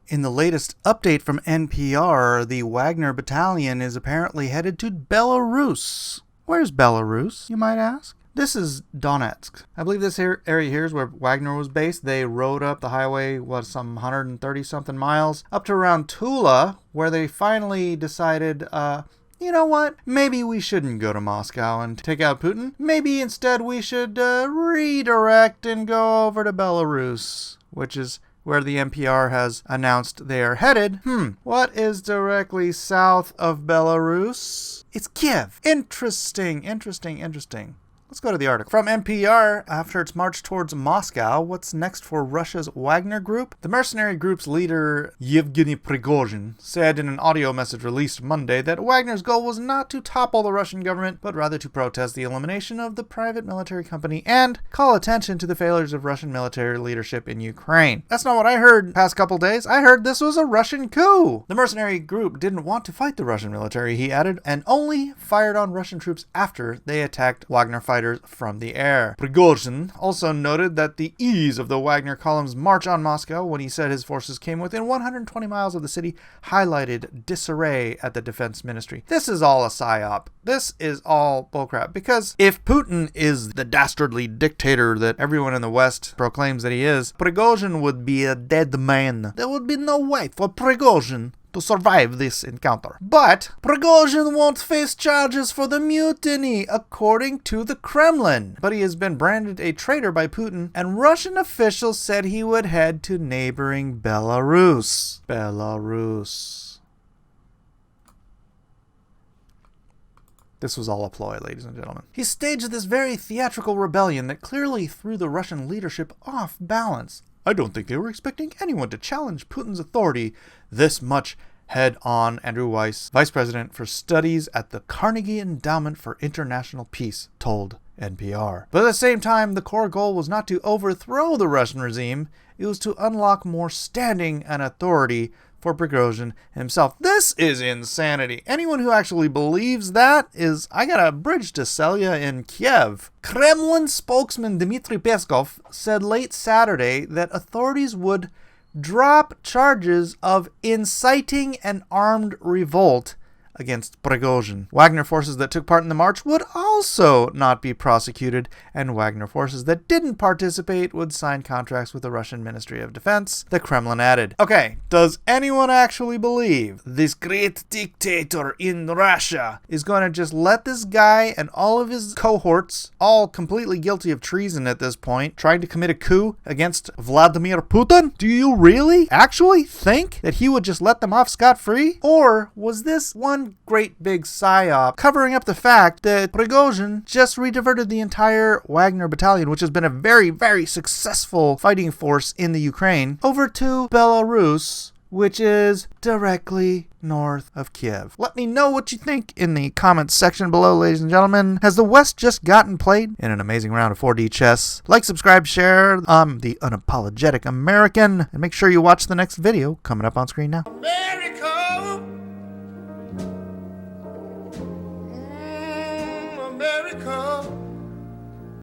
In the latest update from NPR, the Wagner battalion is apparently headed to Belarus. Where's Belarus, you might ask? This is Donetsk. I believe this area here is where Wagner was based. They rode up the highway, some 130-something miles, up to around Tula, where they finally decided, you know what? Maybe we shouldn't go to Moscow and take out Putin. Maybe instead we should redirect and go over to Belarus, which is where the NPR has announced they are headed. What is directly south of Belarus? It's Kiev. Interesting. Let's go to the article. From NPR, after its march towards Moscow, what's next for Russia's Wagner Group? The mercenary group's leader, Yevgeny Prigozhin, said in an audio message released Monday that Wagner's goal was not to topple the Russian government, but rather to protest the elimination of the private military company and call attention to the failures of Russian military leadership in Ukraine. That's not what I heard the past couple days. I heard this was a Russian coup. The mercenary group didn't want to fight the Russian military, he added, and only fired on Russian troops after they attacked Wagner fighters from the air. Prigozhin also noted that the ease of the Wagner column's march on Moscow, when he said his forces came within 120 miles of the city, highlighted disarray at the defense ministry. This is all a psyop. This is all bullcrap. Because if Putin is the dastardly dictator that everyone in the West proclaims that he is, Prigozhin would be a dead man. There would be no way for Prigozhin to survive this encounter. But Prigozhin won't face charges for the mutiny, according to the Kremlin. But he has been branded a traitor by Putin, and Russian officials said he would head to neighboring Belarus. This was all a ploy, ladies and gentlemen. He staged this very theatrical rebellion that clearly threw the Russian leadership off balance. I don't think they were expecting anyone to challenge Putin's authority this much head-on, Andrew Weiss, vice president for studies at the Carnegie Endowment for International Peace, told NPR. But at the same time, the core goal was not to overthrow the Russian regime, it was to unlock more standing and authority for Prigozhin himself. This is insanity. Anyone who actually believes that I got a bridge to sell you in Kiev. Kremlin spokesman Dmitry Peskov said late Saturday that authorities would drop charges of inciting an armed revolt against Prigozhin. Wagner forces that took part in the march would also not be prosecuted, and Wagner forces that didn't participate would sign contracts with the Russian Ministry of Defense, the Kremlin added. Okay, does anyone actually believe this great dictator in Russia is going to just let this guy and all of his cohorts, all completely guilty of treason at this point, trying to commit a coup against Vladimir Putin? Do you really actually think that he would just let them off scot-free? Or was this one great big psyop covering up the fact that Prigozhin just rediverted the entire Wagner battalion, which has been a very, very successful fighting force in the Ukraine, over to Belarus, which is directly north of Kiev? Let me know what you think in the comments section below, ladies and gentlemen. Has the West just gotten played in an amazing round of 4D chess? Like, subscribe, share. I'm the unapologetic American. And make sure you watch the next video coming up on screen now.